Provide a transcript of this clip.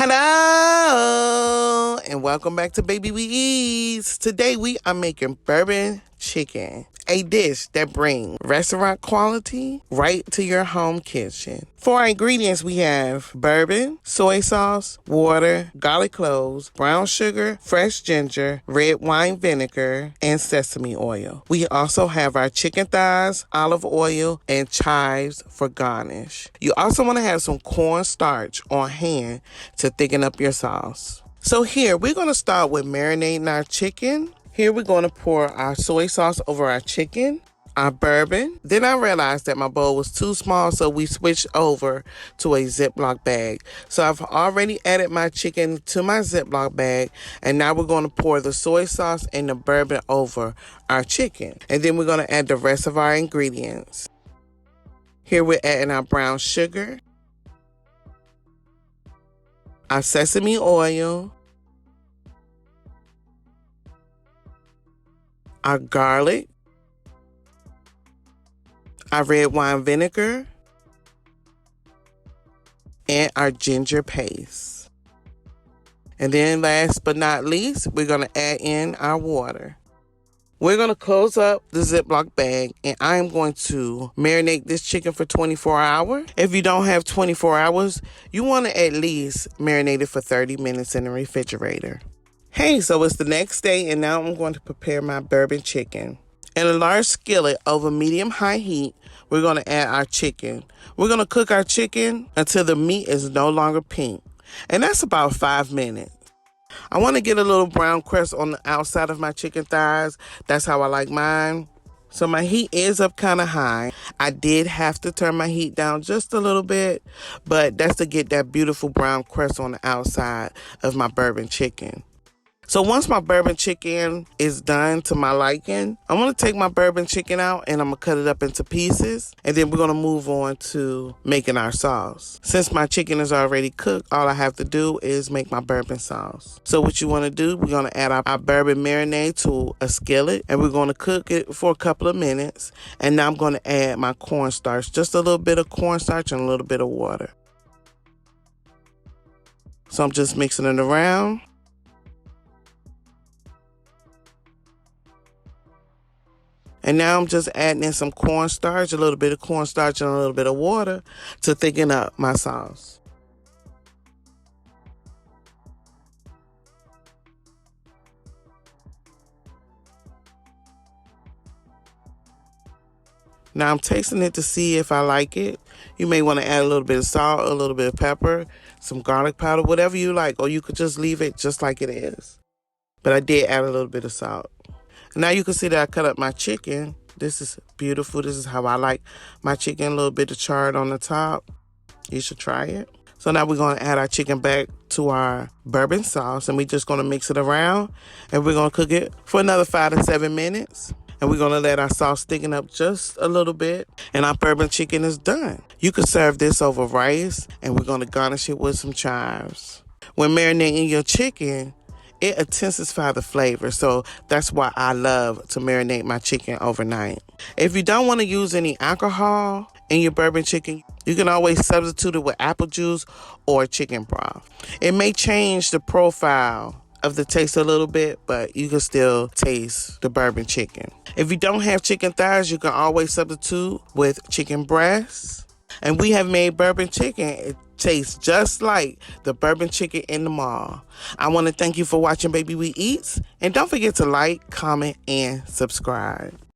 Hello and welcome back to Baby We Eats. Today we are making bourbon chicken, a dish that brings restaurant quality right to your home kitchen. For our ingredients, we have bourbon, soy sauce, water, garlic cloves, brown sugar, fresh ginger, red wine vinegar, and sesame oil. We also have our chicken thighs, olive oil, and chives for garnish. You also want to have some cornstarch on hand to thicken up your sauce. So here, we're going to start with marinating our chicken. Here we're going to pour our soy sauce over our chicken, our bourbon. Then I realized that my bowl was too small, so we switched over to a Ziploc bag. So I've already added my chicken to my Ziploc bag, and now we're going to pour the soy sauce and the bourbon over our chicken. And then we're going to add the rest of our ingredients. Here we're adding our brown sugar, our sesame oil, our garlic, our red wine vinegar, and our ginger paste. And then last but not least, we're going to add in our water. We're going to close up the Ziploc bag, and I'm going to marinate this chicken for 24 hours. If you don't have 24 hours, you want to at least marinate it for 30 minutes in the refrigerator. Hey, so it's the next day, and now I'm going to prepare my bourbon chicken. In a large skillet over medium-high heat, we're going to add our chicken. We're going to cook our chicken until the meat is no longer pink, and that's about 5 minutes. I want to get a little brown crust on the outside of my chicken thighs. That's how I like mine. So my heat is up kind of high. I did have to turn my heat down just a little bit, but that's to get that beautiful brown crust on the outside of my bourbon chicken. So once my bourbon chicken is done to my liking, I'm going to take my bourbon chicken out and I'm going to cut it up into pieces. And then we're going to move on to making our sauce. Since my chicken is already cooked, all I have to do is make my bourbon sauce. So what you want to do, we're going to add our bourbon marinade to a skillet. And we're going to cook it for a couple of minutes. And now I'm going to add my cornstarch, just a little bit of cornstarch and a little bit of water. So I'm just mixing it around. And now I'm just adding in some cornstarch, a little bit of cornstarch and a little bit of water to thicken up my sauce. Now I'm tasting it to see if I like it. You may want to add a little bit of salt, a little bit of pepper, some garlic powder, whatever you like, or you could just leave it just like it is. But I did add a little bit of salt. Now you can see that I cut up my chicken. This is beautiful. This is how I like my chicken. A little bit of chard on the top. You should try it. So now we're going to add our chicken back to our bourbon sauce. And we're just going to mix it around. And we're going to cook it for another 5 to 7 minutes. And we're going to let our sauce thicken up just a little bit. And our bourbon chicken is done. You could serve this over rice. And we're going to garnish it with some chives. When marinating your chicken, it intensifies the flavor, so that's why I love to marinate my chicken overnight. If you don't want to use any alcohol in your bourbon chicken, you can always substitute it with apple juice or chicken broth. It may change the profile of the taste a little bit, but you can still taste the bourbon chicken. If you don't have chicken thighs, you can always substitute with chicken breasts. And we have made bourbon chicken. It tastes just like the bourbon chicken in the mall. I want to thank you for watching Baby We Eats. And don't forget to like, comment, and subscribe.